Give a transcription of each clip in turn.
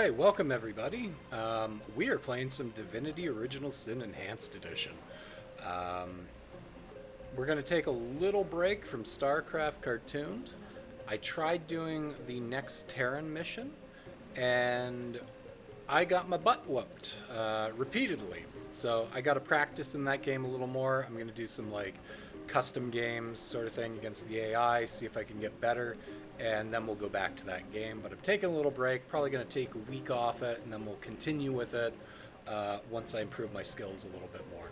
Okay, welcome everybody. We are playing some Divinity Original Sin Enhanced Edition. Um, we're going to take a little break from StarCraft Cartooned. I tried doing the next Terran mission, and I got my butt whooped repeatedly. So I got to practice in that game a little more. I'm going to do some like custom games sort of thing against the AI, see if I can get better, and then we'll go back to that game. But I'm taking a little break, probably going to take a week off it, and then we'll continue with it once I improve my skills a little bit more.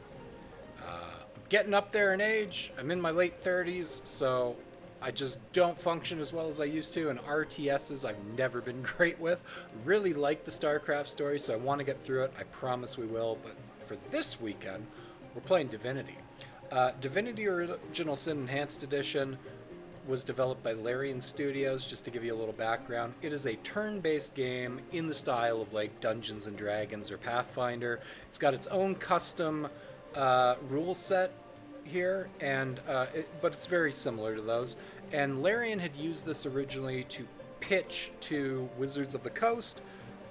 I'm getting up there in age. I'm in my late 30s, so I just don't function as well as I used to, and RTSs I've never been great with. Really like the StarCraft story, so I want to get through it. I promise we will, but for this weekend, we're playing Divinity. Divinity Original Sin Enhanced Edition was developed by Larian Studios, just to give you a little background. It is a turn-based game in the style of like Dungeons and Dragons or Pathfinder. It's got its own custom rule set here, and but it's very similar to those. And Larian had used this originally to pitch to Wizards of the Coast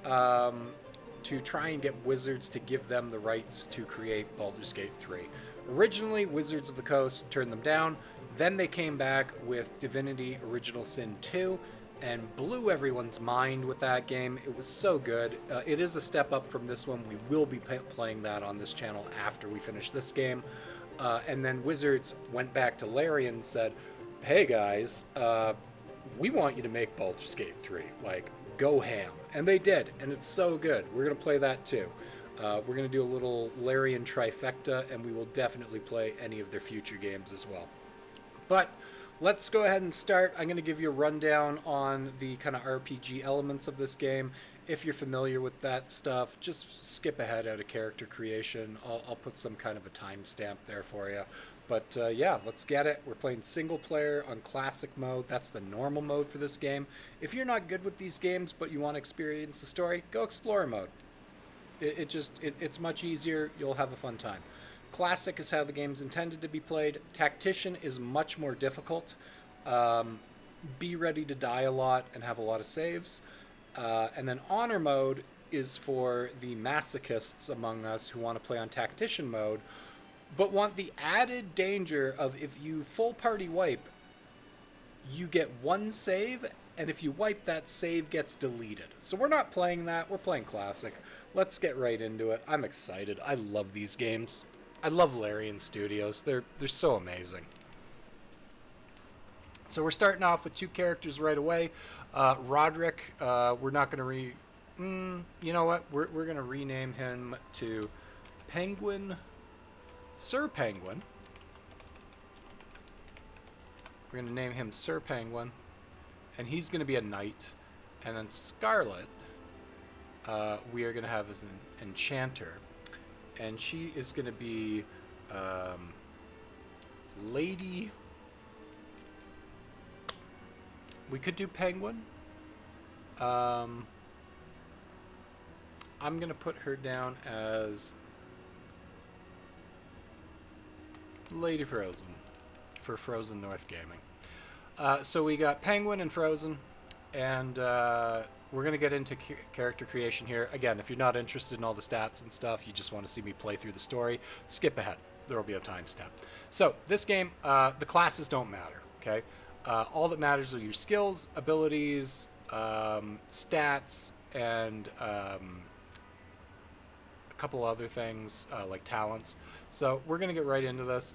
to try and get Wizards to give them the rights to create Baldur's Gate 3. Originally, Wizards of the Coast turned them down. Then they came back with Divinity Original Sin 2 and blew everyone's mind with that game. It was so good. It is a step up from this one. We will be playing that on this channel after we finish this game. And then Wizards went back to Larian and said, hey guys, we want you to make Baldur's Gate 3. Like, go ham. And they did, and it's so good. We're going to play that too. We're going to do a little Larian trifecta, and we will definitely play any of their future games as well. But let's go ahead and start. I'm going to give you a rundown on the kind of RPG elements of this game. If you're familiar with that stuff, just skip ahead out of character creation. I'll put some kind of a timestamp there for you. But yeah, let's get it. We're playing single player on classic mode. That's the normal mode for this game. If you're not good with these games but you want to experience the story, go explorer mode. It's much easier. You'll have a fun time. Classic is how the game's intended to be played. Tactician is much more difficult. Be ready to die a lot and have a lot of saves. And then honor mode is for the masochists among us who want to play on tactician mode, but want the added danger of if you full party wipe, you get one save, and if you wipe, that save gets deleted. So we're not playing that. We're playing classic. Let's get right into it. I'm excited. I love these games. I love Larian Studios. They're so amazing. So we're starting off with two characters right away. Roderick, we're not going to you know what? We're going to rename him to Penguin, Sir Penguin. We're going to name him Sir Penguin, and he's going to be a knight. And then Scarlet, we are going to have as an enchanter, and she is going to be Lady. We could do Penguin. I'm going to put her down as Lady Frozen for Frozen North Gaming. So we got Penguin and Frozen, and we're going to get into character creation here. Again, if you're not interested in all the stats and stuff, you just want to see me play through the story, skip ahead. There will be a timestamp. So this game, the classes don't matter, okay? All that matters are your skills, abilities, stats, and a couple other things like talents. So we're going to get right into this.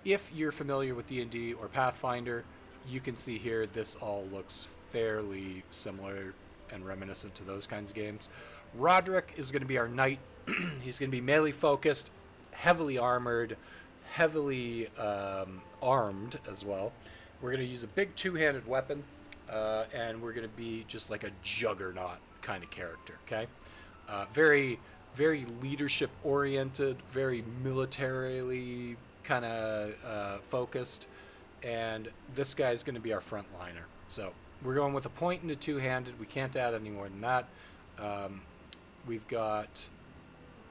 If you're familiar with D&D or Pathfinder, you can see here this all looks fairly similar and reminiscent to those kinds of games. Roderick is going to be our knight. He's going to be melee focused, heavily armored, heavily armed as well. We're going to use a big two-handed weapon, and we're going to be just like a juggernaut kind of character, okay? Very, very leadership-oriented, very militarily kind of focused, and this guy's going to be our frontliner. So we're going with a point into two-handed. We can't add any more than that. We've got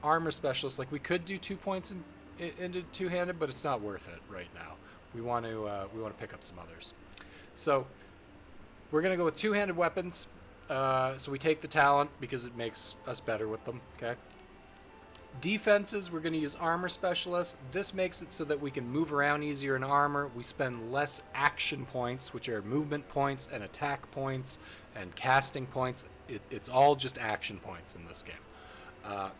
armor specialist. Like, we could do 2 points into two-handed, but it's not worth it right now. We want to pick up some others. So we're going to go with two-handed weapons. So we take the talent because it makes us better with them, okay? Defenses, we're going to use armor specialist. This makes it so that we can move around easier in armor. We spend less action points, which are movement points and attack points and casting points. It's all just action points in this game.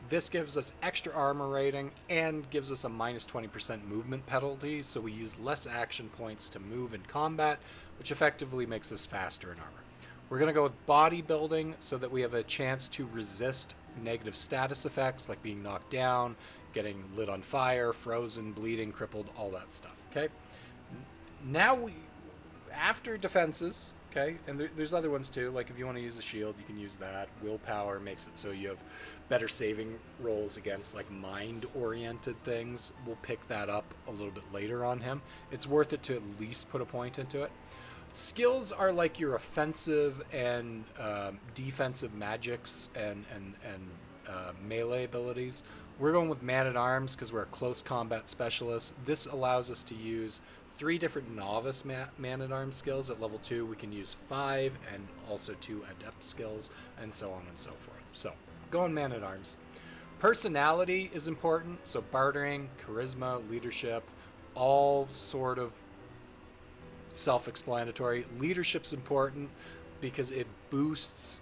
This gives us extra armor rating and gives us a minus 20% movement penalty, so we use less action points to move in combat, which effectively makes us faster in armor. We're going to go with bodybuilding so that we have a chance to resist negative status effects like being knocked down, getting lit on fire, frozen, bleeding, crippled, all that stuff, okay? Now after defenses, okay, and there's other ones too, like if you want to use a shield, you can use that. Willpower makes it so you have better saving rolls against like mind-oriented things. We'll pick that up a little bit later on him. It's worth it to at least put a point into it. Skills are like your offensive and defensive magics and melee abilities. We're going with Man-at-Arms because we're a close combat specialist. This allows us to use 3 different novice Man-at-Arms skills. At level 2, we can use 5 and also 2 adept skills, and so on and so forth. So, going Man-at-Arms. Personality is important, so bartering, charisma, leadership, all sort of self-explanatory. Leadership's important because it boosts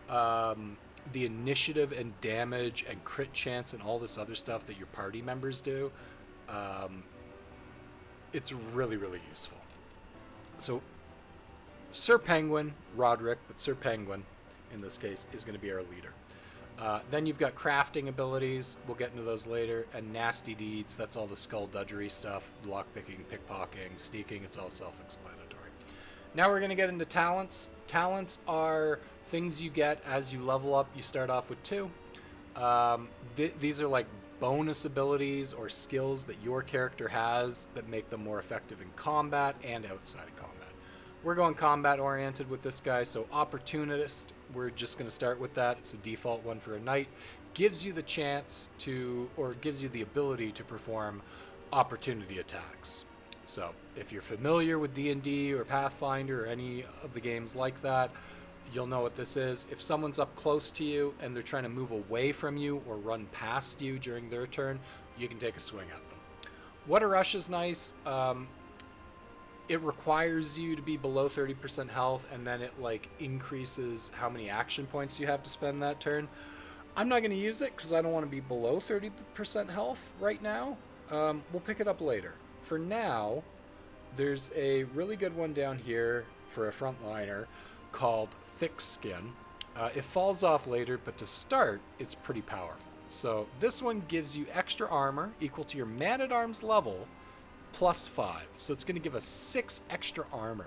the initiative and damage and crit chance and all this other stuff that your party members do. It's really, really useful. So Sir Penguin, Roderick, but Sir Penguin in this case is going to be our leader. Then you've got crafting abilities. We'll get into those later. And nasty deeds. That's all the skullduggery stuff. Lockpicking, pickpocketing, sneaking. It's all self-explanatory. Now we're going to get into talents. Talents are things you get as you level up. You start off with 2. These are like bonus abilities or skills that your character has that make them more effective in combat and outside of combat. We're going combat oriented with this guy, so opportunist, we're just going to start with that. It's the default one for a knight. Gives you the chance to, or gives you the ability to perform opportunity attacks. So if you're familiar with D&D or Pathfinder or any of the games like that, you'll know what this is. If someone's up close to you and they're trying to move away from you or run past you during their turn, you can take a swing at them. What a Rush is nice. It requires you to be below 30% health, and then it like increases how many action points you have to spend that turn. I'm not going to use it because I don't want to be below 30% health right now. We'll pick it up later. For now, there's a really good one down here for a frontliner called Thick Skin. It falls off later, but to start, it's pretty powerful. So this one gives you extra armor equal to your Man-at-Arms level plus 5. So it's going to give us 6 extra armor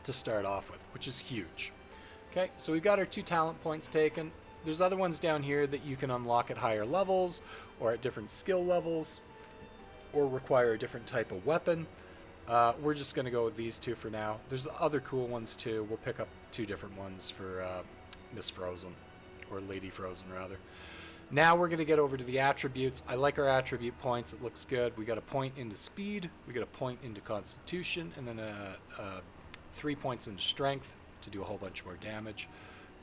to start off with, which is huge. Okay, so we've got our 2 talent points taken. There's other ones down here that you can unlock at higher levels or at different skill levels or require a different type of weapon. We're just going to go with these 2 for now. There's other cool ones too. We'll pick up 2 different ones for Miss Frozen, or Lady Frozen rather. Now we're going to get over to the attributes. I like our attribute points. It looks good. We got a point into speed. We got a point into constitution, and then 3 points into strength to do a whole bunch more damage.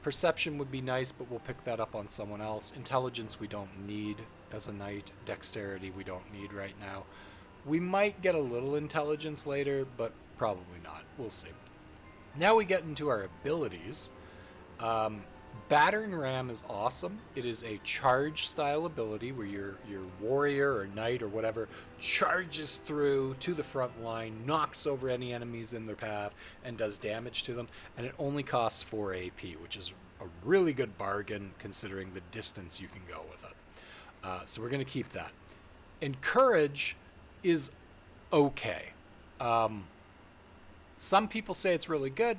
Perception would be nice, but we'll pick that up on someone else. Intelligence we don't need as a knight. Dexterity we don't need right now. We might get a little intelligence later, but probably not. We'll see. Now we get into our abilities. Battering Ram is awesome. It is a charge style ability where your warrior or knight or whatever charges through to the front line, knocks over any enemies in their path, and does damage to them. And it only costs 4 AP, which is a really good bargain considering the distance you can go with it. So we're going to keep that. Encourage is okay. Some people say it's really good.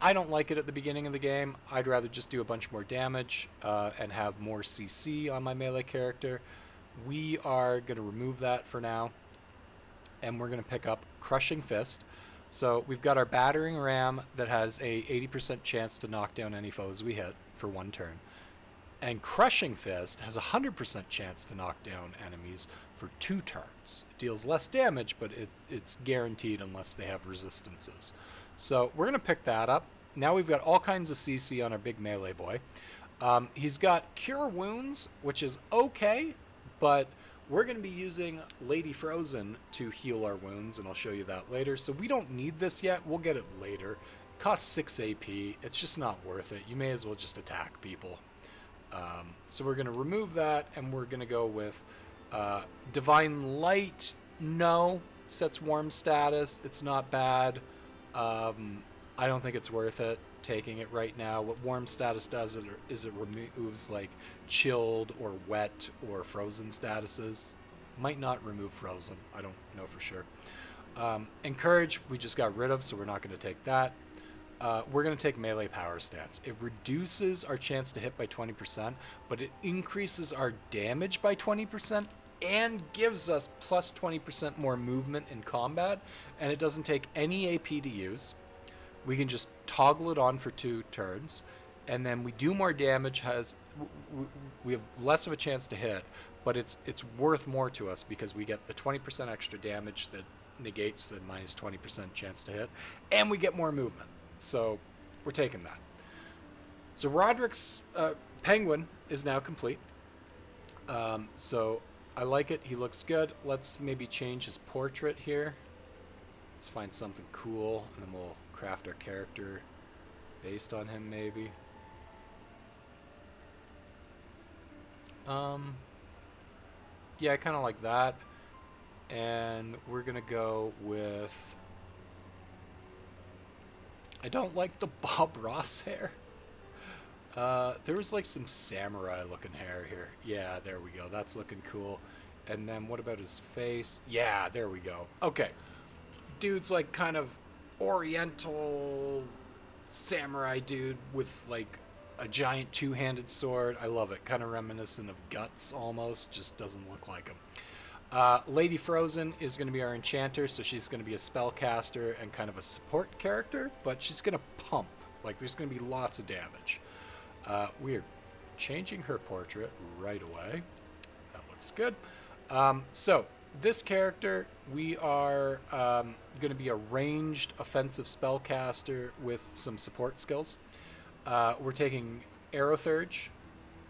I don't like it at the beginning of the game. I'd rather just do a bunch more damage and have more CC on my melee character. We are going to remove that for now, and we're going to pick up Crushing Fist. So we've got our Battering Ram that has a 80% chance to knock down any foes we hit for 1 turn. And Crushing Fist has a 100% chance to knock down enemies for 2 turns. It deals less damage, but it's guaranteed unless they have resistances. So we're going to pick that up. now we've got all kinds of CC on our big melee boy. He's got Cure Wounds, which is okay, but we're going to be using Lady Frozen to heal our wounds, and I'll show you that later. So we don't need this yet. We'll get it later. It costs 6 AP. It's just not worth it. You may as well just attack people. So we're going to remove that, and we're going to go with Divine Light. No. Sets warm status. It's not bad. I don't think it's worth it taking it right now. What warm status does is it removes like chilled or wet or frozen statuses. Might not remove frozen. I don't know for sure. Encourage, we just got rid of, so we're not going to take that. We're going to take melee power stance. It reduces our chance to hit by 20%, but it increases our damage by 20% and gives us plus 20% more movement in combat, and it doesn't take any AP to use. We can just toggle it on for 2 turns, and then we do more damage. We have less of a chance to hit, but it's worth more to us because we get the 20% extra damage that negates the minus 20% chance to hit, and we get more movement. So we're taking that. So Roderick's penguin is now complete. So I like it. He looks good. Let's maybe change his portrait here. Let's find something cool, and then we'll craft our character based on him, maybe. Yeah, I kind of like that. And we're going to go with... I don't like the Bob Ross hair. There was like some samurai looking hair here. Yeah, there we go. That's looking cool. And then what about his face? Yeah, there we go. Okay. Dude's like kind of oriental samurai dude with like a giant 2-handed sword. I love it. Kind of reminiscent of Guts almost. Just doesn't look like him. Lady Frozen is going to be our enchanter, so she's going to be a spellcaster and kind of a support character, but she's going to pump. Like, there's going to be lots of damage. We're changing her portrait right away. That looks good. So, this character, we are going to be a ranged offensive spellcaster with some support skills. We're taking Aerothurge,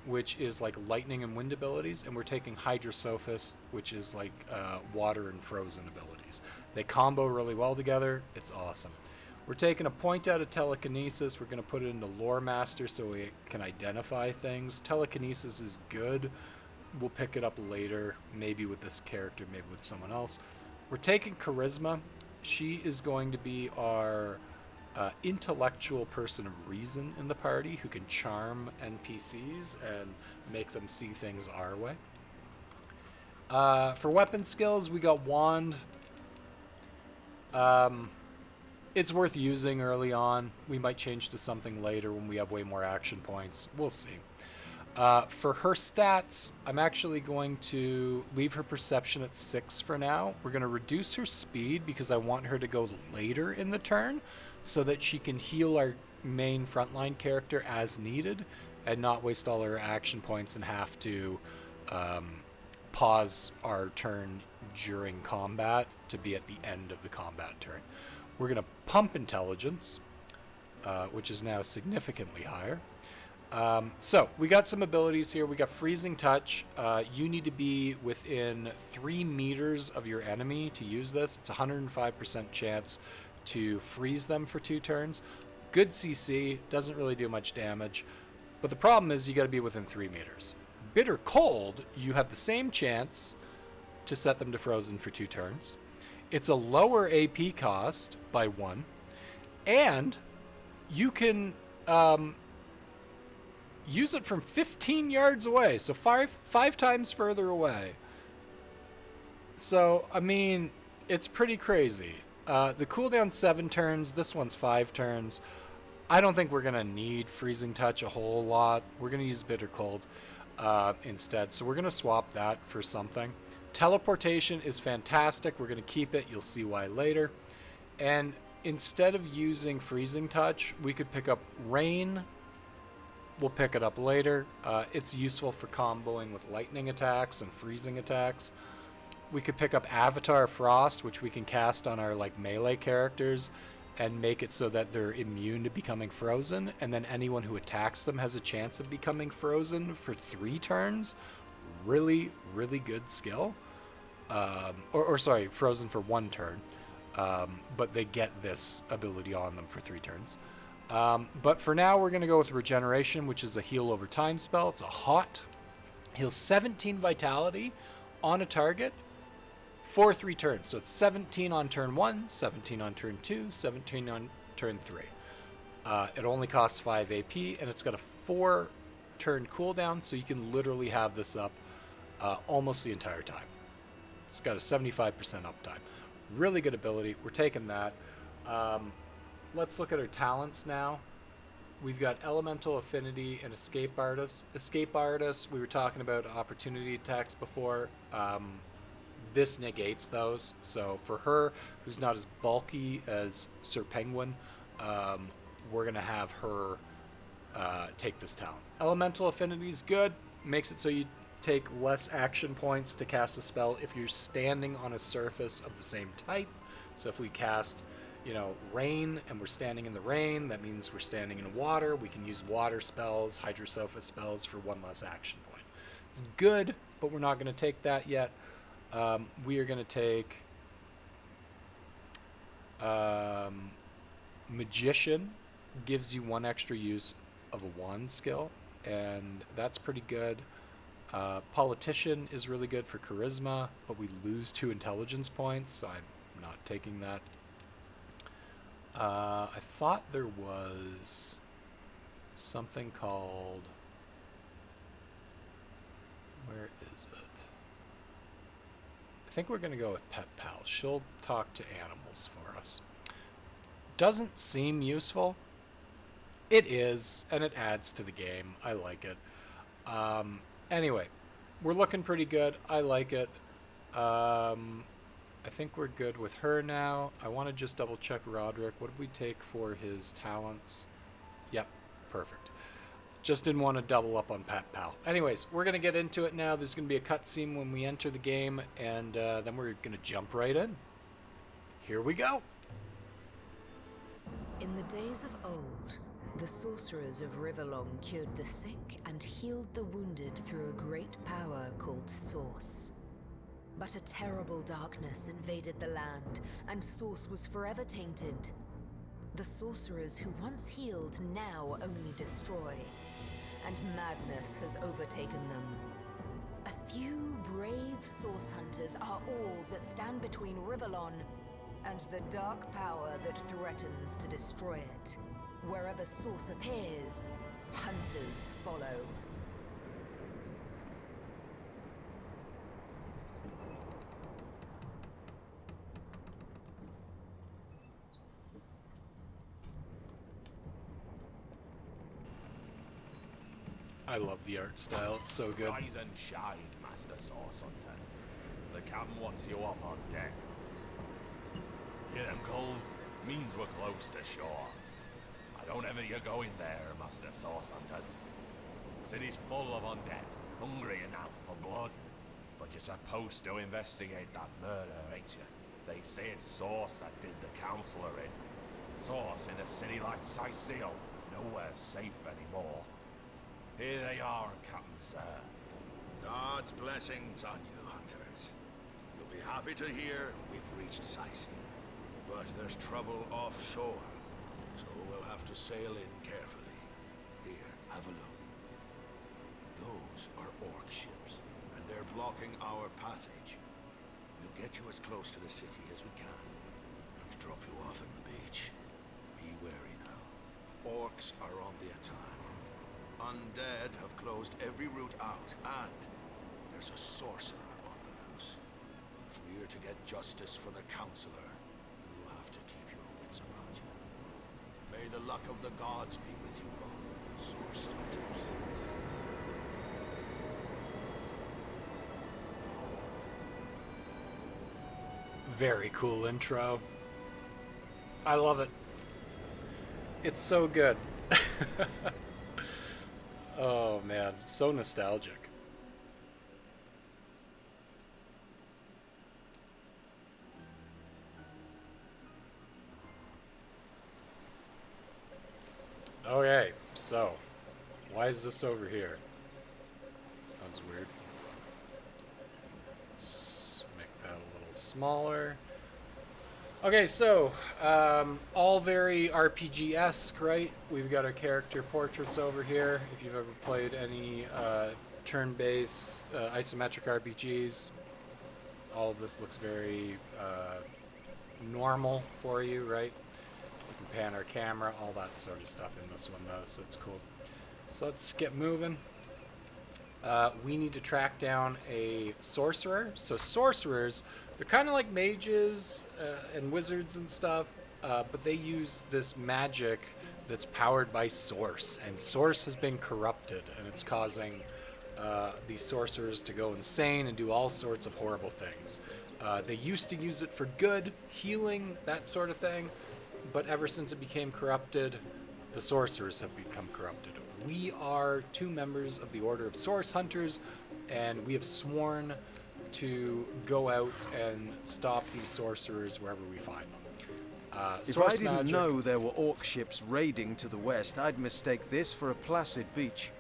which is like lightning and wind abilities, and we're taking Hydrosophist, which is like water and frozen abilities. They combo really well together. It's awesome. We're taking a point out of Telekinesis. We're going to put it into Lore Master so we can identify things. Telekinesis is good. We'll pick it up later, maybe with this character, maybe with someone else. We're taking Charisma. She is going to be our intellectual person of reason in the party who can charm NPCs and make them see things our way. For weapon skills, we got Wand. It's worth using early on. We might change to something later when we have way more action points. We'll see. For her stats, I'm actually going to leave her perception at 6 for now. We're going to reduce her speed because I want her to go later in the turn so that she can heal our main frontline character as needed and not waste all her action points and have to pause our turn during combat to be at the end of the combat turn. We're going to pump intelligence, which is now significantly higher. So we got some abilities here. We got freezing touch. You need to be within 3 meters of your enemy to use this. It's a 105% chance to freeze them for 2 turns. Good CC, doesn't really do much damage. But the problem is you got to be within 3 meters. Bitter Cold, you have the same chance to set them to frozen for 2 turns. It's a lower AP cost by 1. And you can use it from 15 yards away, so five times further away. So, I mean, it's pretty crazy. The cooldown's 7 turns, this one's 5 turns. I don't think we're going to need Freezing Touch a whole lot. We're going to use Bitter Cold instead, so we're going to swap that for something. Teleportation is fantastic. We're going to keep it. You'll see why later. And instead of using Freezing Touch, we could pick up Rain. We'll pick it up later. It's useful for comboing with lightning attacks and freezing attacks. We could pick up Avatar Frost, which we can cast on our like melee characters and make it so that they're immune to becoming frozen, and then anyone who attacks them has a chance of becoming frozen for 3 turns. Really, really good skill. Or sorry, frozen for 1 turn. But they get this ability on them for 3 turns. But for now, we're going to go with Regeneration, which is a heal over time spell. It's a hot. Heals 17 vitality on a target for 3 turns. So it's 17 on turn 1, 17 on turn 2, 17 on turn 3. It only costs 5 AP, and it's got a 4 turn cooldown, so you can literally have this up almost the entire time. It's got a 75% uptime. Really good ability. We're taking that. Let's look at our talents now. We've got Elemental Affinity and Escape Artist. Escape Artist, we were talking about opportunity attacks before. This negates those. So for her, who's not as bulky as Sir Penguin, we're going to have her take this talent. Elemental Affinity is good. Makes it so you take less action points to cast a spell if you're standing on a surface of the same type. So if we cast, rain and we're standing in the rain, that means we're standing in water. We can use water spells, Hydrosophist spells for 1 less action point. It's good, but we're not going to take that yet. We are going to take Magician. Gives you 1 extra use of a wand skill, and that's pretty good. Politician is really good for charisma, but we lose 2 intelligence points, so I'm not taking that. I thought there was something called... Where is it? I think we're going to go with Pet Pal. She'll talk to animals for us. Doesn't seem useful. It is, and it adds to the game. I like it. Anyway, we're looking pretty good. I like it. I think we're good with her now. I want to just double check Roderick. What did we take for his talents? Yep, perfect. Just didn't want to double up on Pet Pal. Anyways, we're going to get into it now. There's going to be a cutscene when we enter the game, and then we're going to jump right in. Here we go. In the days of old, the sorcerers of Riverlong cured the sick and healed the wounded through a great power called Source. But a terrible darkness invaded the land, and Source was forever tainted. The sorcerers who once healed now only destroy, and madness has overtaken them. A few brave Source hunters are all that stand between Riverlon and the dark power that threatens to destroy it. Wherever Source appears, hunters follow. I love the art style. It's so good. Rise and shine, Master Source Hunters. The captain wants you up on deck. Hear them calls? Means we're close to shore. I don't ever you go in there, Master Source Hunters. City's full of undead, hungry enough for blood. But you're supposed to investigate that murder, ain't you? They say it's Source that did the Counselor in. Source in a city like Sicil, nowhere safe anymore. Here they are, Captain Sir. God's blessings on you, hunters. You'll be happy to hear we've reached Sicil. But there's trouble offshore, so we'll have to sail in carefully. Here, have a look. Those are orc ships, and they're blocking our passage. We'll get you as close to the city as we can, and drop you off on the beach. Be wary now. Orcs are on the attack. Undead have closed every route out, and there's a sorcerer on the loose. If we're to get justice for the Counselor, you'll have to keep your wits about you. May the luck of the gods be with you both, Source Hunters. Very cool intro. I love it. It's so good. Oh man, so nostalgic. Okay, so why is this over here? That was weird. Let's make that a little smaller. Okay, so all very RPG-esque, right? We've got our character portraits over here. If you've ever played any turn-based isometric RPGs, all of this looks very normal for you, right? We can pan our camera, all that sort of stuff in this one, though, so it's cool. So let's get moving. We need to track down a sorcerer. So sorcerers, they're kind of like mages and wizards and stuff, but they use this magic that's powered by Source, and Source has been corrupted, and it's causing these sorcerers to go insane and do all sorts of horrible things. They used to use it for good, healing, that sort of thing, but ever since it became corrupted, the sorcerers have become corrupted. We are 2 members of the Order of Source Hunters, and we have sworn to go out and stop these sorcerers wherever we find them. If I didn't know there were orc ships raiding to the west, I'd mistake this for a placid beach.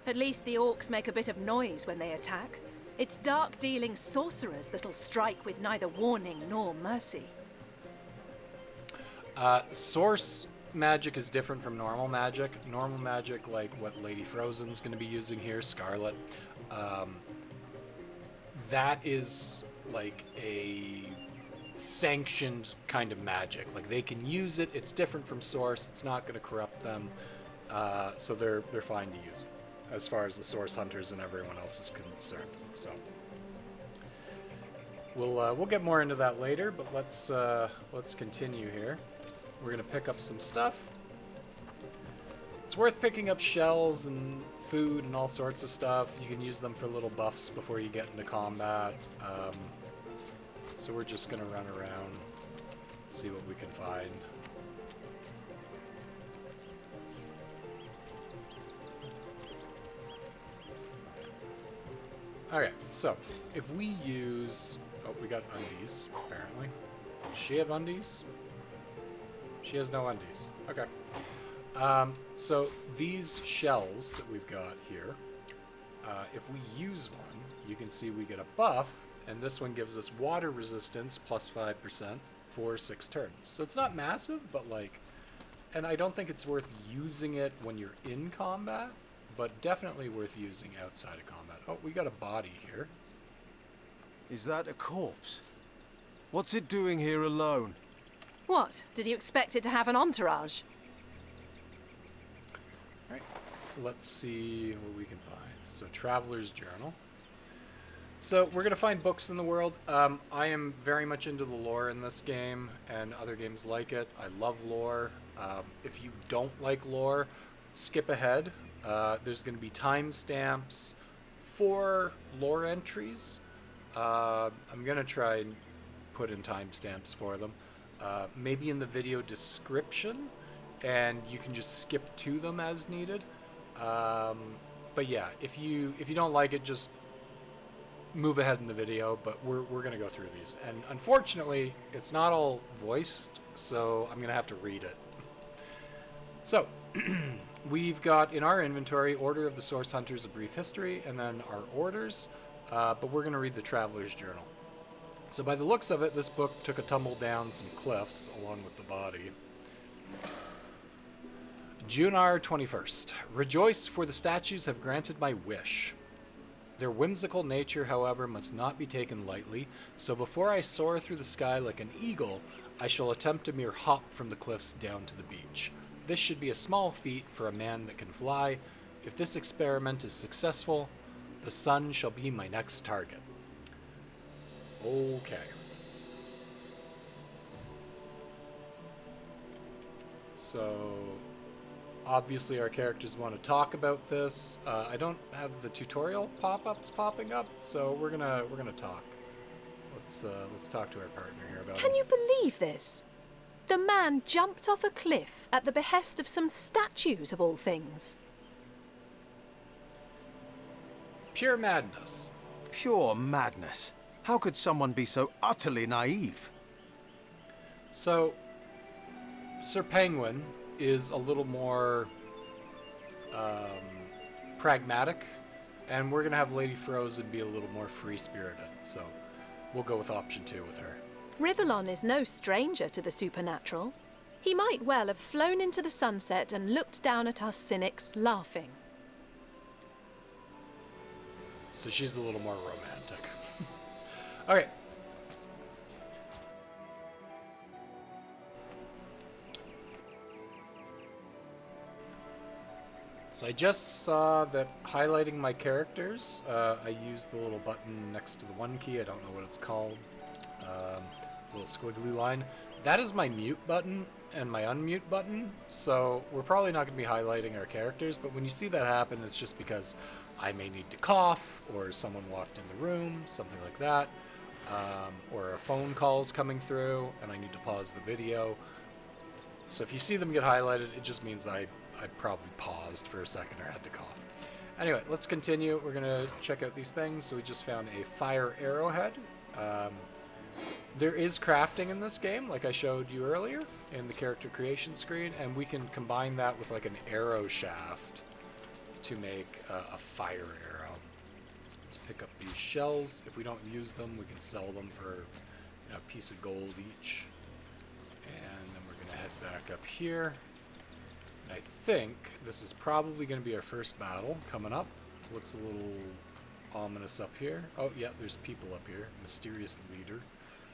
At least the orcs make a bit of noise when they attack. It's dark-dealing sorcerers that'll strike with neither warning nor mercy. Source magic is different from normal magic. Normal magic, like what Lady Frozen's going to be using here, Scarlet, that is like a sanctioned kind of magic. Like they can use it. It's different from Source. It's not going to corrupt them, so they're fine to use it, as far as the Source Hunters and everyone else is concerned. So we'll get more into that later. But let's continue here. We're gonna pick up some stuff. It's worth picking up shells and food and all sorts of stuff. You can use them for little buffs before you get into combat. So we're just gonna run around, see what we can find. Okay, so if we use... Oh, we got undies, apparently. Does she have undies? She has no undies. Okay. So these shells that we've got here, if we use one, you can see we get a buff, and this one gives us water resistance plus 5% for 6 turns. So it's not massive, but like... And I don't think it's worth using it when you're in combat, but definitely worth using outside of combat. Oh, we got a body here. Is that a corpse? What's it doing here alone? What? Did you expect it to have an entourage? Alright, let's see what we can find. So, Traveler's Journal. So, we're going to find books in the world. I am very much into the lore in this game, and other games like it. I love lore. If you don't like lore, skip ahead. There's going to be timestamps for lore entries. I'm going to try and put in timestamps for them. Maybe in the video description, and you can just skip to them as needed. But yeah, if you don't like it, just move ahead in the video. But we're gonna go through these, and unfortunately, it's not all voiced, so I'm gonna have to read it. So we've got in our inventory Order of the Source Hunters: A Brief History, and then our orders. But we're gonna read the Traveler's Journal. So by the looks of it, this book took a tumble down some cliffs along with the body. Junar 21st. Rejoice, for the statues have granted my wish. Their whimsical nature, however, must not be taken lightly, so before I soar through the sky like an eagle, I shall attempt a mere hop from the cliffs down to the beach. This should be a small feat for a man that can fly. If this experiment is successful, the sun shall be my next target. Okay. So, obviously our characters want to talk about this. I don't have the tutorial pop-ups popping up, so we're gonna talk. Let's talk to our partner here about Can it. you believe this? The man jumped off a cliff at the behest of some statues, of all things. Pure madness. Pure madness. How could someone be so utterly naive? So, Sir Penguin is a little more pragmatic, and we're going to have Lady Frozen be a little more free-spirited. So we'll go with option 2 with her. Rivellon is no stranger to the supernatural. He might well have flown into the sunset and looked down at us cynics, laughing. So she's a little more romantic. Okay. So I just saw that highlighting my characters, I used the little button next to the 1 key. I don't know what it's called. Little squiggly line. That is my mute button and my unmute button. So we're probably not going to be highlighting our characters, but when you see that happen, it's just because I may need to cough, or someone walked in the room, something like that. Or a phone call's coming through and I need to pause the video. So if you see them get highlighted, it just means I probably paused for a second or had to cough. Anyway, let's continue. We're going to check out these things. So we just found a fire arrowhead. There is crafting in this game, like I showed you earlier in the character creation screen, and we can combine that with like an arrow shaft to make a fire arrow. Let's pick up these shells. If we don't use them, we can sell them for a piece of gold each. And then we're going to head back up here. And I think this is probably going to be our first battle coming up. Looks a little ominous up here. Oh, yeah, there's people up here. Mysterious leader.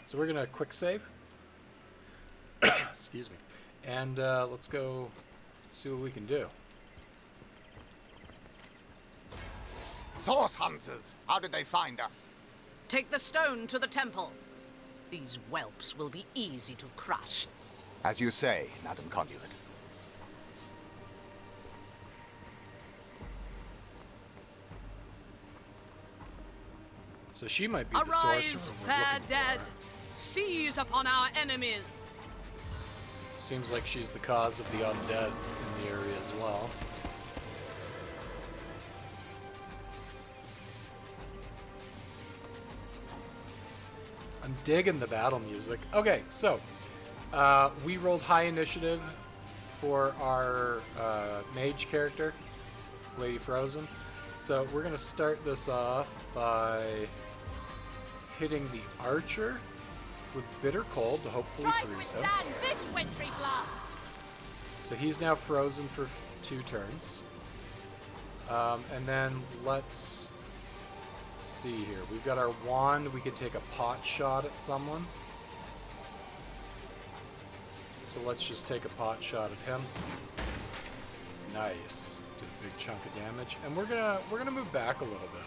So we're going to quick save. Excuse me. And let's go see what we can do. Source hunters! How did they find us? Take the stone to the temple. These whelps will be easy to crush. As you say, Madam Conduit. So she might be the Arise, sorcerer we're fair looking dead! for. Seize upon our enemies! Seems like she's the cause of the undead in the area as well. I'm digging the battle music. Okay, so we rolled high initiative for our mage character, Lady Frozen. So we're going to start this off by hitting the archer with Bitter Cold to hopefully Try to freeze him. withstand this wintry blast! So he's now frozen for 2 turns. And then let's see here. We've got our wand. We could take a pot shot at someone. So let's just take a pot shot at him. Nice. Did a big chunk of damage. And we're gonna move back a little bit.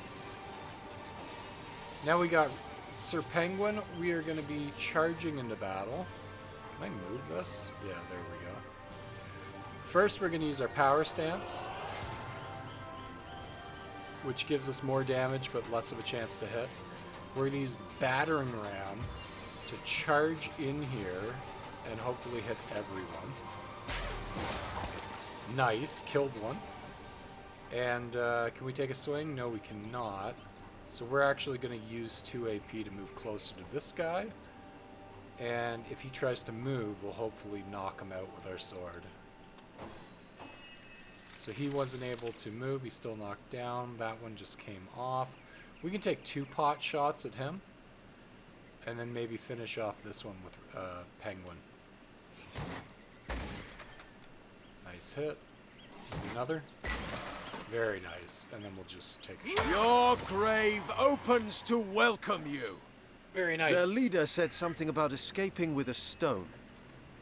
Now we got Sir Penguin. We are gonna be charging into battle. Can I move this? Yeah, there we go. First, we're gonna use our power stance, which gives us more damage but less of a chance to hit. We're gonna use Battering Ram to charge in here and hopefully hit everyone. Nice, killed one. And can we take a swing? No, we cannot. So we're actually going to use 2 AP to move closer to this guy. And if he tries to move, we'll hopefully knock him out with our sword. So he wasn't able to move. He's still knocked down. That one just came off. We can take 2 pot shots at him. And then maybe finish off this one with Penguin. Nice hit. Another. Very nice. And then we'll just take a shot. Your grave opens to welcome you. Very nice. Their leader said something about escaping with a stone.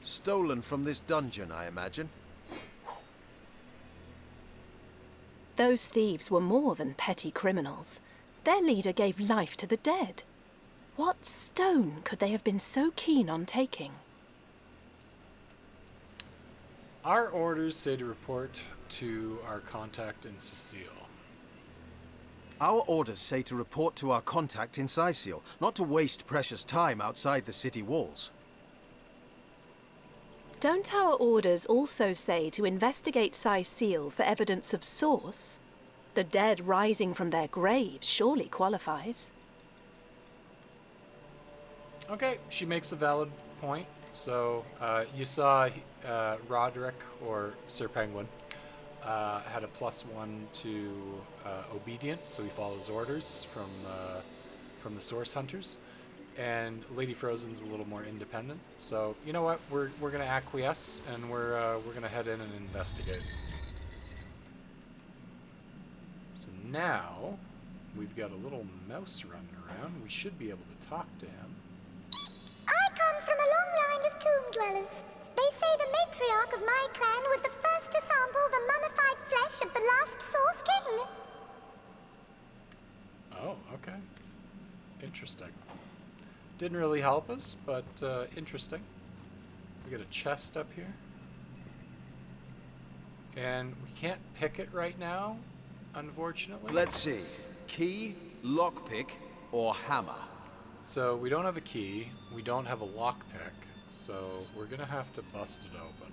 Stolen from this dungeon, I imagine. Those thieves were more than petty criminals. Their leader gave life to the dead. What stone could they have been so keen on taking? Our orders say to report to our contact in Cecile. Our orders say to report to our contact in Sicil, not to waste precious time outside the city walls. Don't our orders also say to investigate Sicile for evidence of source? The dead rising from their graves surely qualifies. Okay, she makes a valid point. So you saw Roderick, or Sir Penguin, had a +1 to obedient, so he follows orders from the Source Hunters. And Lady Frozen's a little more independent. So you know what? We're gonna acquiesce, and we're gonna head in and investigate. So now we've got a little mouse running around. We should be able to talk to him. I come from a long line of tomb dwellers. They say the matriarch of my clan was the first to sample the mummified flesh of the last Source King. Oh, okay. Interesting. Didn't really help us, but interesting. We got a chest up here. And we can't pick it right now, unfortunately. Let's see. Key, lockpick, or hammer? So we don't have a key, we don't have a lockpick, so we're gonna have to bust it open.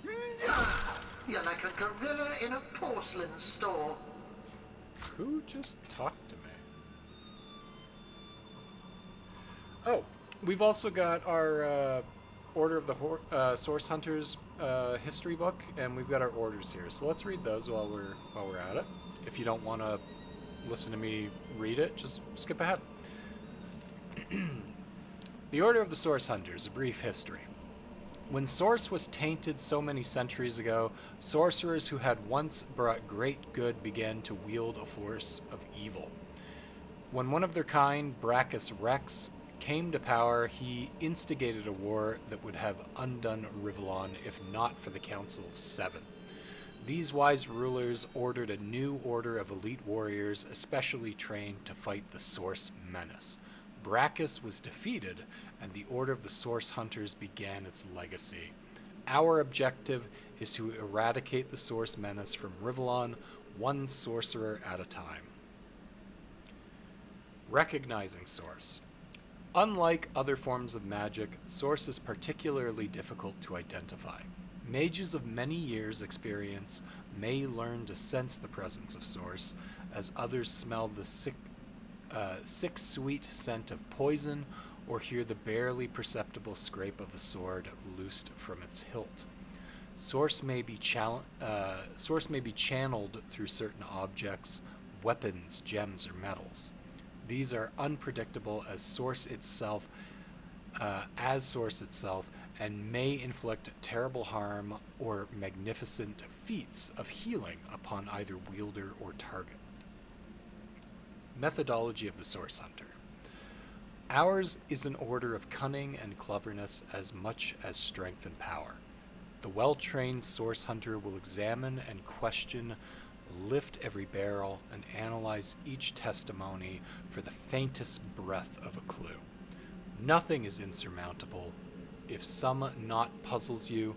You're like a gorilla in a porcelain store. Who just talked to me? Oh, we've also got our Order of the Source Hunters history book, and we've got our orders here. So let's read those while we're at it. If you don't want to listen to me read it, just skip ahead. The Order of the Source Hunters, a brief history. When Source was tainted so many centuries ago, sorcerers who had once brought great good began to wield a force of evil. When one of their kind, Brachus Rex, came to power, he instigated a war that would have undone Rivellon if not for the Council of Seven. These wise rulers ordered a new order of elite warriors especially trained to fight the Source Menace. Brachus was defeated, and the Order of the Source Hunters began its legacy. Our objective is to eradicate the Source Menace from Rivellon, one sorcerer at a time. Recognizing Source. Unlike other forms of magic, Source is particularly difficult to identify. Mages of many years' experience may learn to sense the presence of Source, as others smell the sick sweet scent of poison or hear the barely perceptible scrape of a sword loosed from its hilt. Source may be channeled through certain objects, weapons, gems, or metals. These are unpredictable as Source itself, and may inflict terrible harm or magnificent feats of healing upon either wielder or target. Methodology of the Source Hunter. Ours is an order of cunning and cleverness as much as strength and power. The well-trained Source Hunter will examine and question, lift every barrel, and analyze each testimony for the faintest breath of a clue. Nothing is insurmountable. If some knot puzzles you,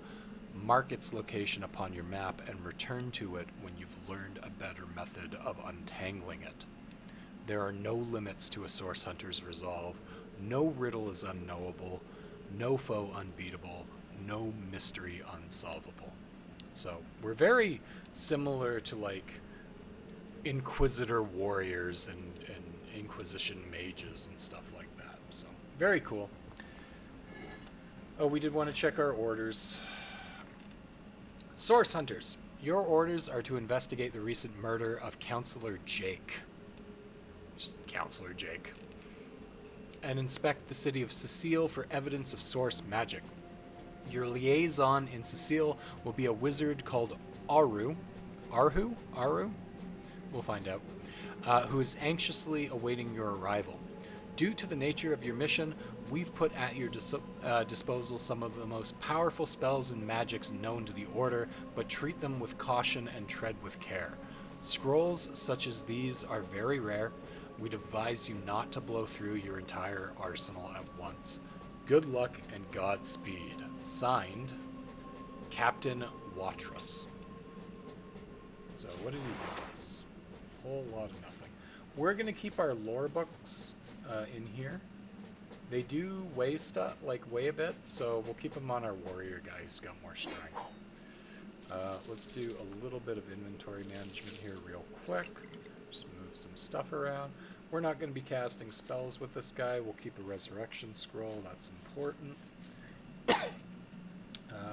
mark its location upon your map and return to it when you've learned a better method of untangling it. There are no limits to a Source Hunter's resolve. No riddle is unknowable, no foe unbeatable, no mystery unsolvable. So we're very similar to like Inquisitor warriors and Inquisition mages and stuff like that. So very cool. Oh, we did want to check our orders. Source Hunters, your orders are to investigate the recent murder of Counselor Jake. Just Counselor Jake. And inspect the city of Cecile for evidence of Source magic. Your liaison in Cecile will be a wizard called Aru. Aru? We'll find out. Who is anxiously awaiting your arrival. Due to the nature of your mission, we've put at your disposal some of the most powerful spells and magics known to the Order, but treat them with caution and tread with care. Scrolls such as these are very rare. We'd advise you not to blow through your entire arsenal at once. Good luck and Godspeed. Signed, Captain Watrous. So what did he give us? A whole lot of nothing. We're going to keep our lore books in here. They do weigh a bit, so we'll keep them on our warrior guy who's got more strength. Let's do a little bit of inventory management here real quick. Just move some stuff around. We're not going to be casting spells with this guy. We'll keep a resurrection scroll. That's important.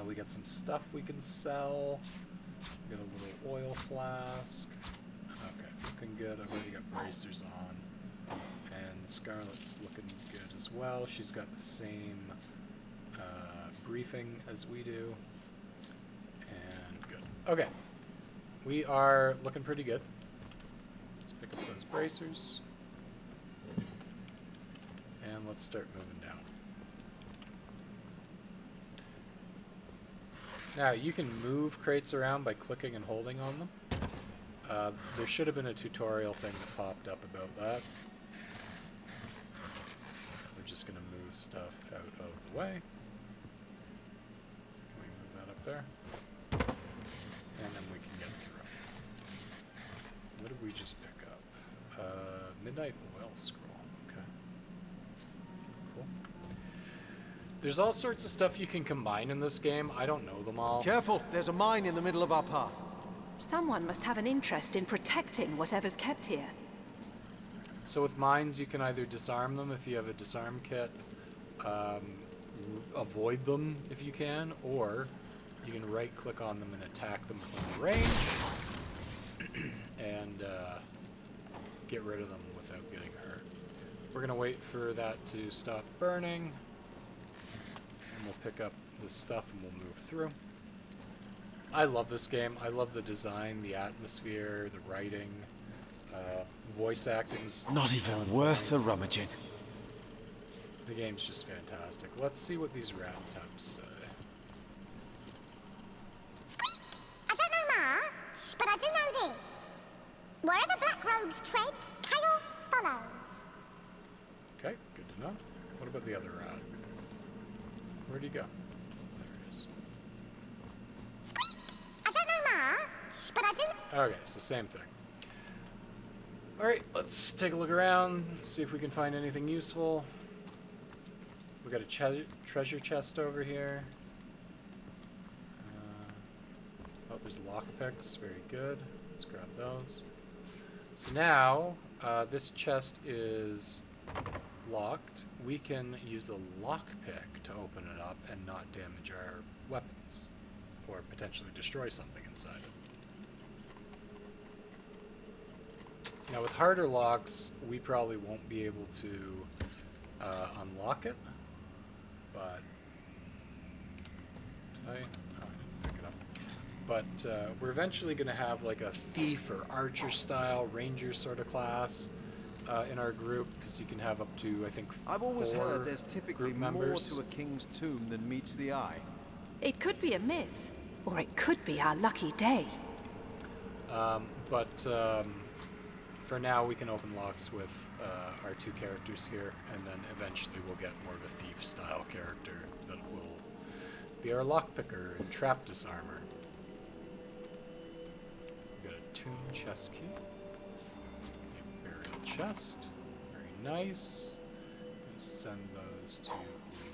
We got some stuff we can sell. Get a little oil flask. Okay, looking good. I've already got bracers on. And Scarlet's looking good as well. She's got the same briefing as we do. And good. Okay. We are looking pretty good. Let's pick up those bracers. And let's start moving down. Now, you can move crates around by clicking and holding on them. There should have been a tutorial thing that popped up about that. We're just going to move stuff out of the way. Can we move that up there? And then we can get through. What did we just pick up? Midnight Oil Scroll. Okay. Cool. There's all sorts of stuff you can combine in this game. I don't know them all. Careful, there's a mine in the middle of our path. Someone must have an interest in protecting whatever's kept here. So with mines, you can either disarm them if you have a disarm kit, avoid them if you can, or you can right-click on them and attack them from range, and get rid of them without getting hurt. We're going to wait for that to stop burning, and we'll pick up this stuff and we'll move through. I love this game. I love the design, the atmosphere, the writing, voice acting's Not even worth the rummaging. The game's just fantastic. Let's see what these rats have to say. I don't know much, but I do know this. Wherever black robes tread, chaos follows. Okay, good to know. What about the other rat? Where'd he go? There he is. I don't know much, but I do... Okay, so same thing. Alright, let's take a look around, see if we can find anything useful. We got a treasure chest over here. Oh, there's lockpicks. Very good. Let's grab those. So now, this chest is locked. We can use a lockpick to open it up and not damage our weapons, or potentially destroy something inside it. Now with harder locks, we probably won't be able to unlock it, but did I? Oh, I didn't pick it up. But we're eventually going to have like a thief or archer style ranger sort of class in our group, because you can have up to, I think, I've always 4 heard there's typically group more members. to a king's tomb than meets the eye. It could be a myth, or it could be our lucky day. For now, we can open locks with our 2 characters here, and then eventually we'll get more of a thief-style character that will be our lockpicker and trap disarmer. We got a tomb chest key, a burial chest, very nice. Let's send those to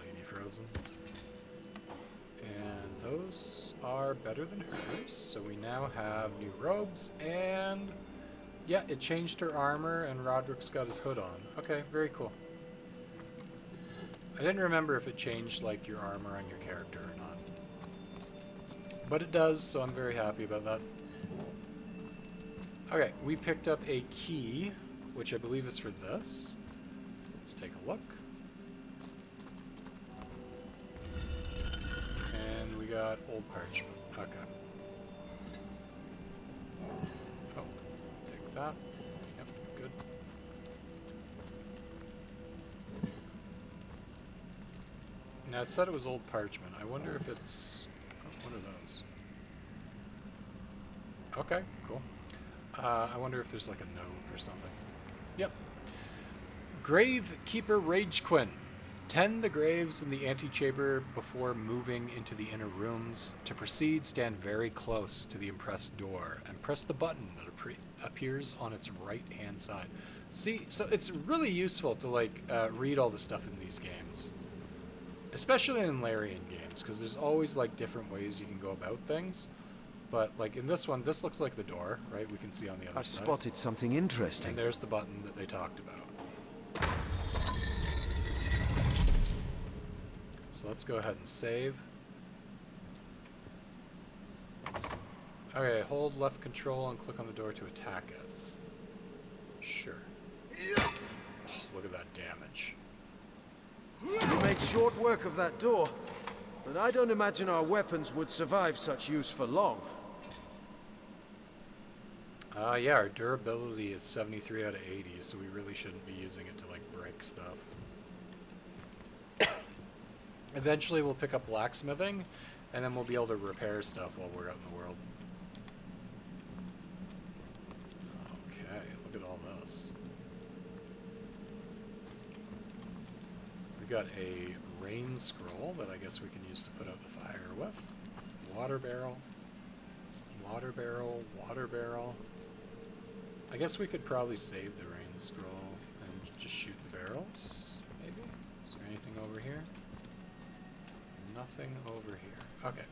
Lady Frozen. And those are better than hers, so we now have new robes, and yeah, it changed her armor, and Roderick's got his hood on. Okay, very cool. I didn't remember if it changed, like, your armor on your character or not. But it does, so I'm very happy about that. Okay, we picked up a key, which I believe is for this. So let's take a look. And we got old parchment. Okay. Oh, take that. Yep, good. Now it said it was old parchment. I wonder if it's... Oh, what are those? Okay, cool. I wonder if there's like a note or something. Yep. Gravekeeper Ragequin. Tend the graves in the antechamber before moving into the inner rooms. To proceed, stand very close to the impressed door and press the button that appears on its right-hand side. See, so it's really useful to like read all the stuff in these games, especially in Larian games, because there's always like different ways you can go about things. But like in this one, this looks like the door, right? We can see on the other I've side. spotted something interesting. And there's the button that they talked about. So let's go ahead and save. Okay, hold left control and click on the door to attack it. Sure. Oh, look at that damage. We made short work of that door, but I don't imagine our weapons would survive such use for long. Yeah, our durability is 73 out of 80, so we really shouldn't be using it to, like, break stuff. Eventually we'll pick up blacksmithing, and then we'll be able to repair stuff while we're out in the world. Okay, look at all this. We've got a rain scroll that I guess we can use to put out the fire with. Water barrel. Water barrel. Water barrel. I guess we could probably save the rain scroll and just shoot the barrels, maybe? Is there anything over here? Nothing over here. Okay.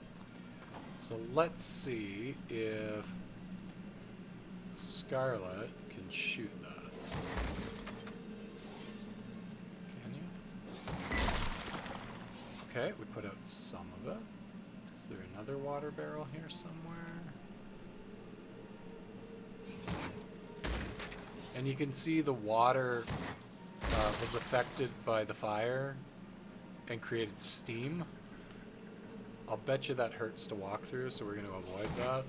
So let's see if Scarlet can shoot that. Can you? Okay, we put out some of it. Is there another water barrel here somewhere? And you can see the water was affected by the fire and created steam. I'll bet you that hurts to walk through, so we're going to avoid that.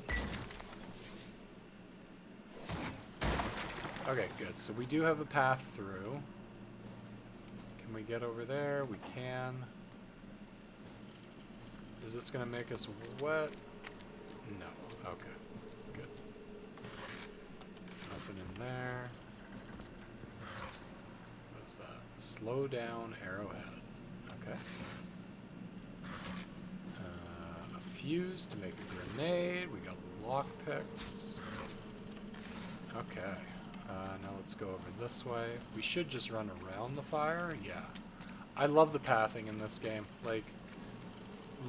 Okay, good. So we do have a path through. Can we get over there? We can. Is this going to make us wet? No. Okay. Good. Nothing in there. What is that? Slow down arrowhead. Okay. A fuse to make a grenade. We got lockpicks. Okay. Now let's go over this way. We should just run around the fire. Yeah. I love the pathing in this game. Like,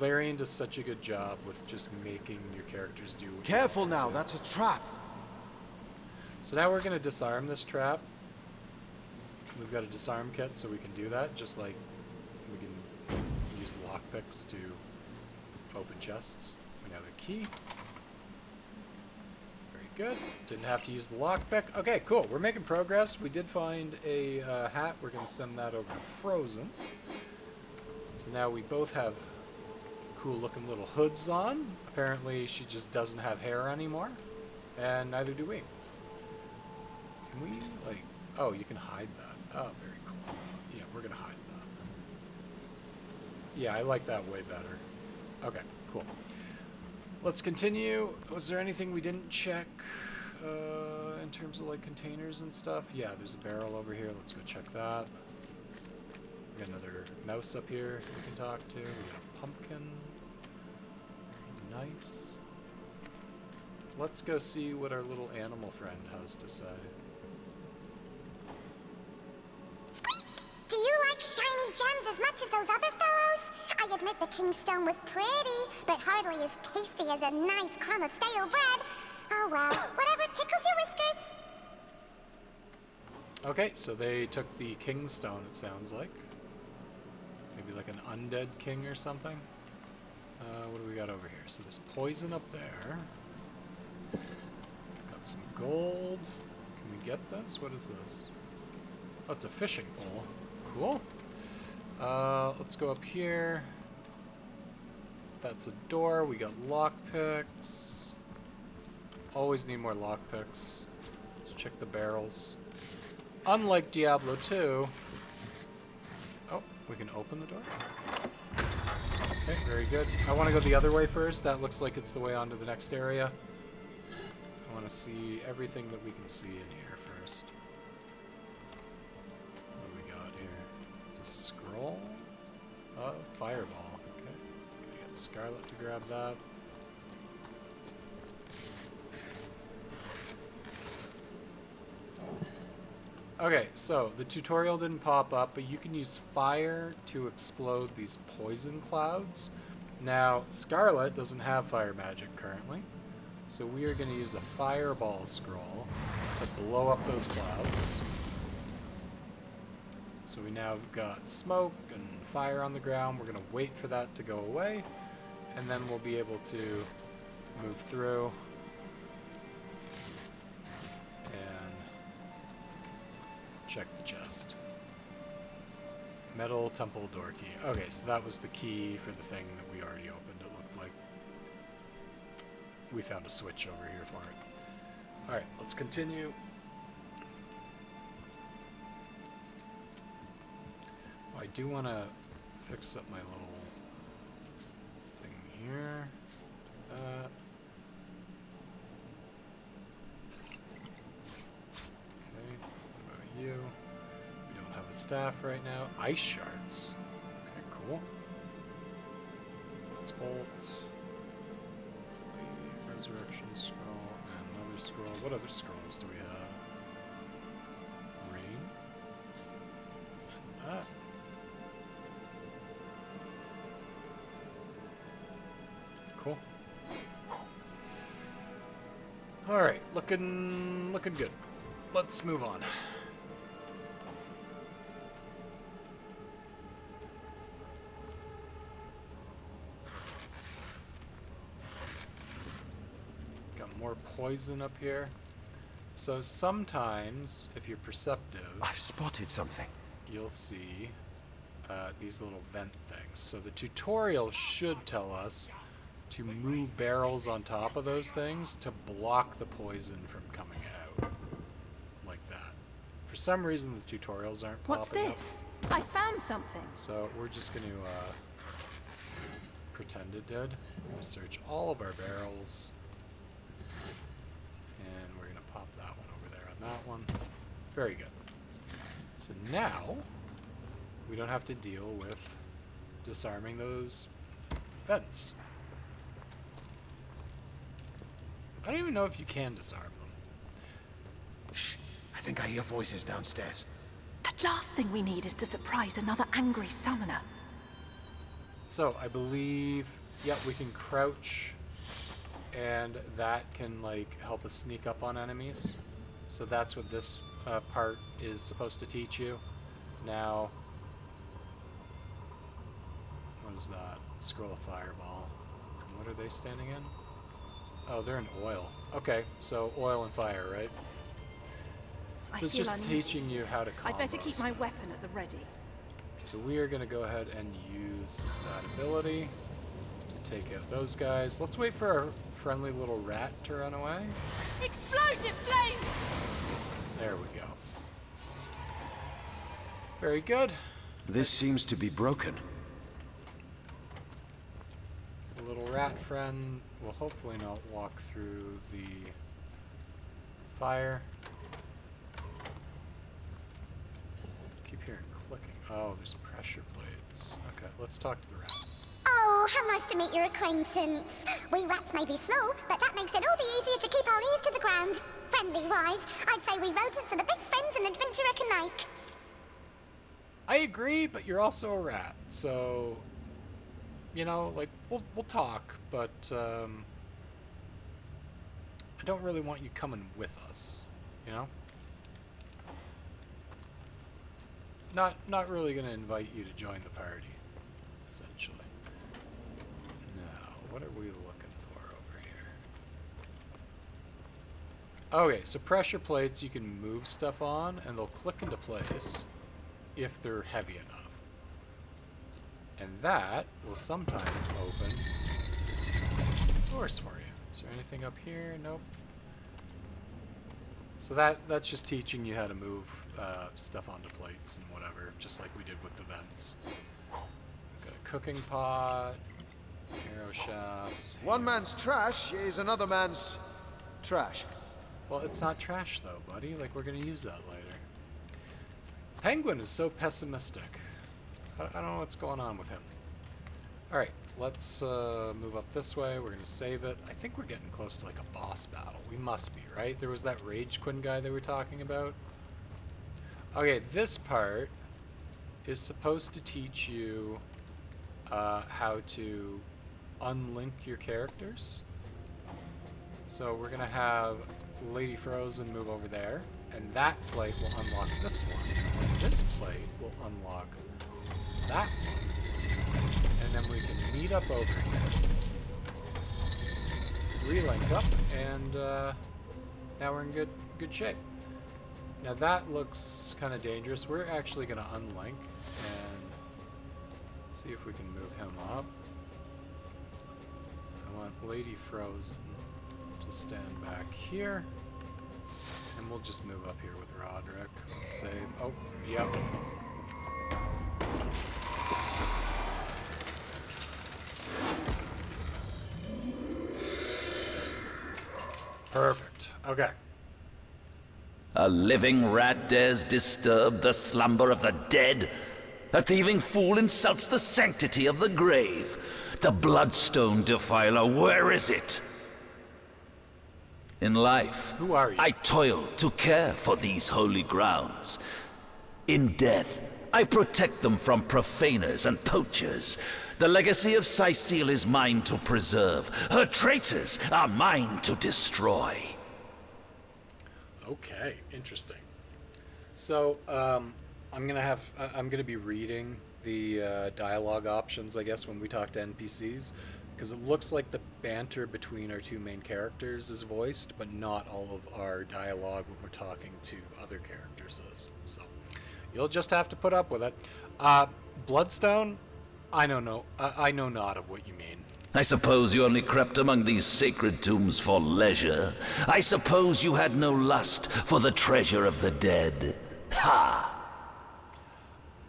Larian does such a good job with just making your characters do what Careful now, that's a trap. So now we're going to disarm this trap. We've got a disarm kit, so we can do that, just like we can use lockpicks to open chests. We have a key. Very good. Didn't have to use the lockpick. Okay, cool. We're making progress. We did find a hat. We're going to send that over to Frozen. So now we both have cool looking little hoods on. Apparently she just doesn't have hair anymore. And neither do we. Can we, like... Oh, you can hide that. Oh, very cool. Yeah, we're going to hide that. Yeah, I like that way better. Okay, cool. Let's continue. Was there anything we didn't check in terms of, like, containers and stuff? Yeah, there's a barrel over here. Let's go check that. We got another mouse up here we can talk to. We got a pumpkin. Nice. Let's go see what our little animal friend has to say. Do you like shiny gems as much as those other fellows? I admit the Kingstone was pretty, but hardly as tasty as a nice crumb of stale bread. Oh well, whatever tickles your whiskers. Okay, so they took the Kingstone, it sounds like. Maybe like an undead king or something. What do we got over here? So there's poison up there. Got some gold. Can we get this? What is this? Oh, it's a fishing pole. Cool. Let's go up here. That's a door. We got lockpicks. Always need more lockpicks. Let's check the barrels. Unlike Diablo 2... Oh, we can open the door. Okay, very good. I want to go the other way first. That looks like it's the way onto the next area. I want to see everything that we can see in here first. What do we got here? It's a scroll of fireball. Okay. Gonna get Scarlet to grab that. Okay, so the tutorial didn't pop up, but you can use fire to explode these poison clouds. Now, Scarlet doesn't have fire magic currently, so we are going to use a fireball scroll to blow up those clouds. So we now have got smoke and fire on the ground. We're going to wait for that to go away, and then we'll be able to move through. check the chest. Metal temple door key. Okay, so that was the key for the thing that we already opened, it looked like. We found a switch over here for it. Alright, let's continue. I do want to fix up my little thing here. Okay, what about you? We don't have a staff right now. Ice shards. Okay, cool. Let's bolt. Resurrection scroll and another scroll. What other scrolls do we have? Rain. And that. Cool. All right, looking good. Let's move on. Got more poison up here. So sometimes, if you're perceptive, I've spotted something. you'll see these little vent things. So the tutorial should tell us to move barrels on top of those things to block the poison from coming out. Like that. For some reason the tutorials aren't What's popping this? I found something. up. So we're just going to pretend it did. We're going to search all of our barrels. And we're going to pop that one over there on that one. Very good. So now we don't have to deal with disarming those vents. I don't even know if you can disarm them. Shh. I think I hear voices downstairs. The last thing we need is to surprise another angry summoner. So I believe, yeah, we can crouch, and that can like help us sneak up on enemies. So that's what this part is supposed to teach you. Now, what is that? Scroll of Fireball. And what are they standing in? Oh, they're in oil. Okay, so oil and fire, right? So it's just teaching you how to combo I'd better keep my stuff. weapon at the ready. So we are going to go ahead and use that ability to take out those guys. Let's wait for our friendly little rat to run away. Explosive flames! There we go. Very good. This seems to be broken. The little rat friend will hopefully not walk through the fire. Keep hearing clicking. Oh, there's pressure plates. Okay, let's talk to the rat. Oh, how nice to meet your acquaintance. We rats may be small, but that makes it all the easier to keep our ears to the ground. Friendly-wise, I'd say we rodents are the best friends an adventurer can make. I agree, but you're also a rat, so you know, like we'll talk, but I don't really want you coming with us, you know? Not really gonna invite you to join the party, essentially. Now, what are we looking for over here? Okay, so pressure plates you can move stuff on and they'll click into place if they're heavy enough. And that will sometimes open doors for you. Is there anything up here? Nope. So that's just teaching you how to move stuff onto plates and whatever, just like we did with the vents. We've got a cooking pot, arrow shafts. One man's trash is another man's trash. Well, it's not trash though, buddy. Like, we're gonna use that later. Penguin is so pessimistic. I don't know what's going on with him. Alright, let's move up this way. We're gonna save it. I think we're getting close to like a boss battle. We must be, right? There was that Rage Quinn guy they were talking about. Okay, this part is supposed to teach you how to unlink your characters. So we're gonna have Lady Frozen move over there, and that plate will unlock this one. And this plate will unlock that one. And then we can meet up over here. Relink up, and now we're in good shape. Now that looks kind of dangerous. We're actually going to unlink and see if we can move him up. I want Lady Frozen to stand back here. And we'll just move up here with Roderick. Let's save. Oh, yep. Perfect. Okay. A living rat dares disturb the slumber of the dead. A thieving fool insults the sanctity of the grave. The bloodstone defiler, where is it? In life, who are you? I toil to care for these holy grounds. In death, I protect them from profaners and poachers. The legacy of Cecile is mine to preserve. Her traitors are mine to destroy. Okay, interesting. So, I'm gonna be reading the dialogue options, I guess, when we talk to NPCs, because it looks like the banter between our two main characters is voiced, but not all of our dialogue when we're talking to other characters is. So, you'll just have to put up with it. Bloodstone, I know not of what you mean. I suppose you only crept among these sacred tombs for leisure. I suppose you had no lust for the treasure of the dead. Ha!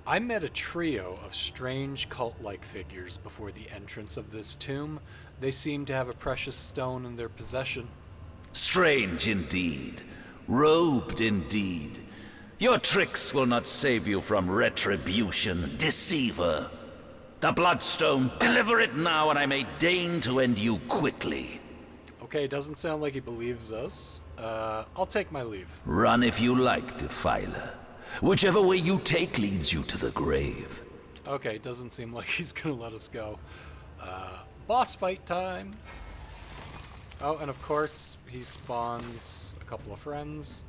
I met a trio of strange cult-like figures before the entrance of this tomb. They seem to have a precious stone in their possession. Strange indeed. Robed indeed. Your tricks will not save you from retribution, deceiver. The Bloodstone, deliver it now, and I may deign to end you quickly. Okay, doesn't sound like he believes us. I'll take my leave. Run if you like, Defiler. Whichever way you take leads you to the grave. Okay, doesn't seem like he's gonna let us go. Boss fight time! Oh, and of course, he spawns a couple of friends.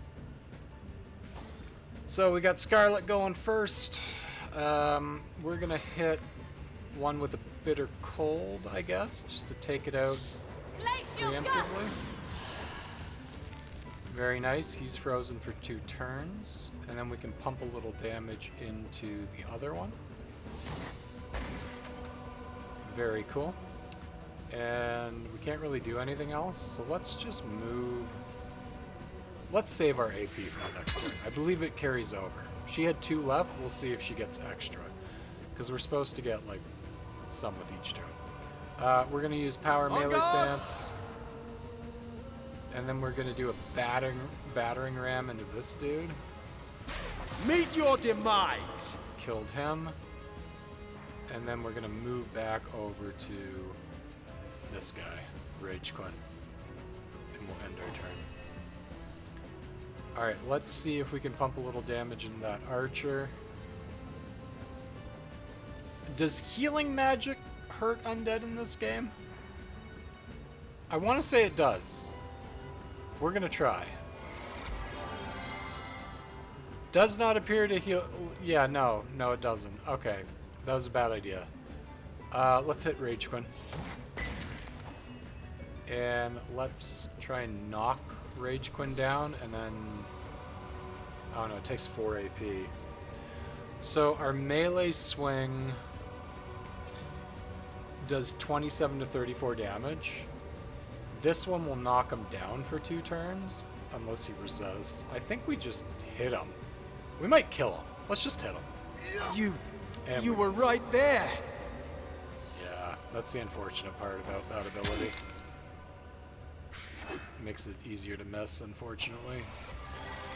So we got Scarlet going first. We're gonna hit one with a bitter cold, I guess, just to take it out preemptively. Very nice. He's frozen for 2 turns, and then we can pump a little damage into the other one. Very cool. And we can't really do anything else, so let's just move. Let's save our AP for the next turn. I believe it carries over. She had 2 left. We'll see if she gets extra, because we're supposed to get like some with each turn. We're gonna use power melee stance, and then we're gonna do a battering ram into this dude. Meet your demise. Killed him, and then we're gonna move back over to this guy, Rage Quinn, and we'll end our turn. All right, let's see if we can pump a little damage in that archer. Does healing magic hurt undead in this game? I want to say it does. We're gonna try. Does not appear to heal. Yeah, no, it doesn't. Okay, that was a bad idea. Let's hit Rage Quinn. And let's try and knock Rage Quinn down, and then... Oh no, it takes 4 AP. So our melee swing does 27 to 34 damage. This one will knock him down for 2 turns, unless he resists. I think we just hit him. We might kill him. Let's just hit him. You were right there. Yeah, that's the unfortunate part about that ability. Makes it easier to miss, unfortunately.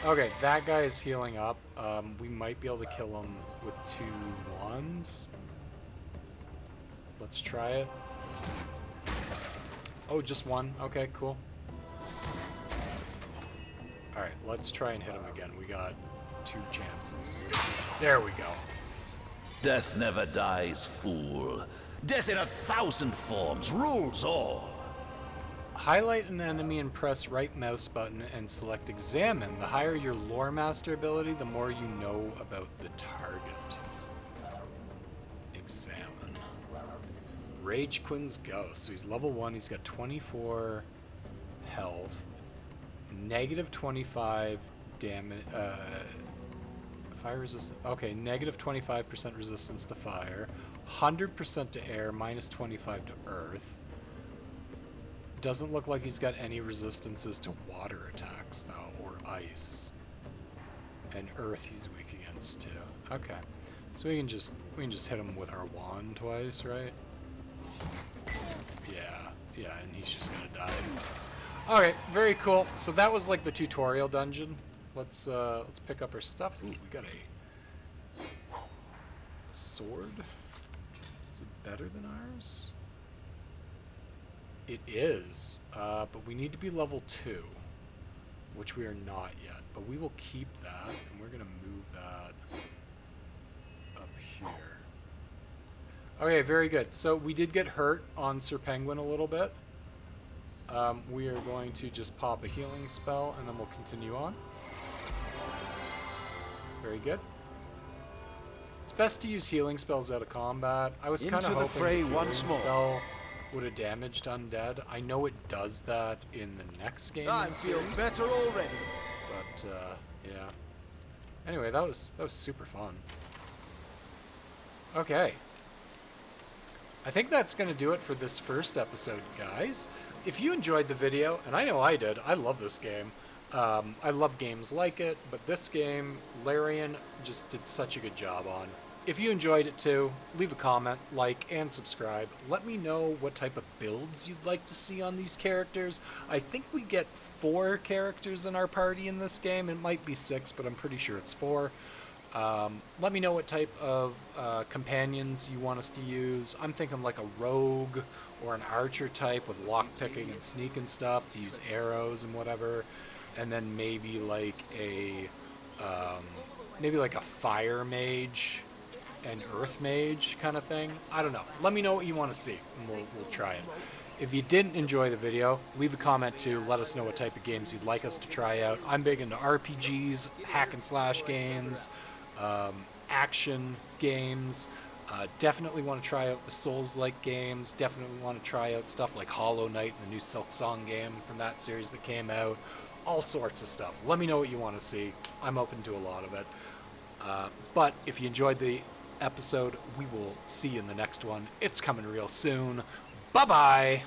Okay, that guy is healing up. We might be able to kill him with 2 1s. Let's try it. Oh, just 1. Okay, cool. Alright, let's try and hit him again. We got 2 chances. There we go. Death never dies, fool. Death in 1,000 forms rules all. Highlight an enemy and press right mouse button and select Examine. The higher your Lore Master ability, the more you know about the target. Examine. Rage Quinn's Ghost. So he's level 1. He's got 24 health. Negative 25 damage. Fire resistance. Okay, negative 25% resistance to fire, 100% to air, minus 25 to earth. Doesn't look like he's got any resistances to water attacks though, or ice. And earth he's weak against too. Okay, so we can just hit him with our wand twice, right? Yeah, and he's just gonna die. Alright, very cool. So that was like the tutorial dungeon. Let's pick up our stuff. Ooh, we got a sword. Is it better than ours? It is, but we need to be level 2, which we are not yet. But we will keep that, and we're gonna move that up here. Okay, very good. So we did get hurt on Sir Penguin a little bit. We are going to just pop a healing spell, and then we'll continue on. Very good. It's best to use healing spells out of combat. I was kind of hoping the fray once more. Spell would have damaged undead. I know it does that in the next game. I feel better already. But yeah. Anyway, that was super fun. Okay. I think that's going to do it for this first episode, guys. If you enjoyed the video, and I know I did, I love this game. I love games like it, but this game, Larian just did such a good job on. If you enjoyed it too, leave a comment, like, and subscribe. Let me know what type of builds you'd like to see on these characters. I think we get 4 characters in our party in this game. It might be 6, but I'm pretty sure it's 4. Let me know what type of companions you want us to use. I'm thinking like a rogue or an archer type with lockpicking and sneak and stuff to use arrows and whatever. And then maybe like a fire mage and earth mage kind of thing. I don't know. Let me know what you want to see, and we'll try it. If you didn't enjoy the video, leave a comment too. Let us know what type of games you'd like us to try out. I'm big into RPGs, hack and slash games, action games. Definitely want to try out the Souls-like games. Definitely want to try out stuff like Hollow Knight and the new Silk Song game from that series that came out. All sorts of stuff. Let me know what you want to see. I'm open to a lot of it. But if you enjoyed the episode, we will see you in the next one. It's coming real soon. Bye-bye!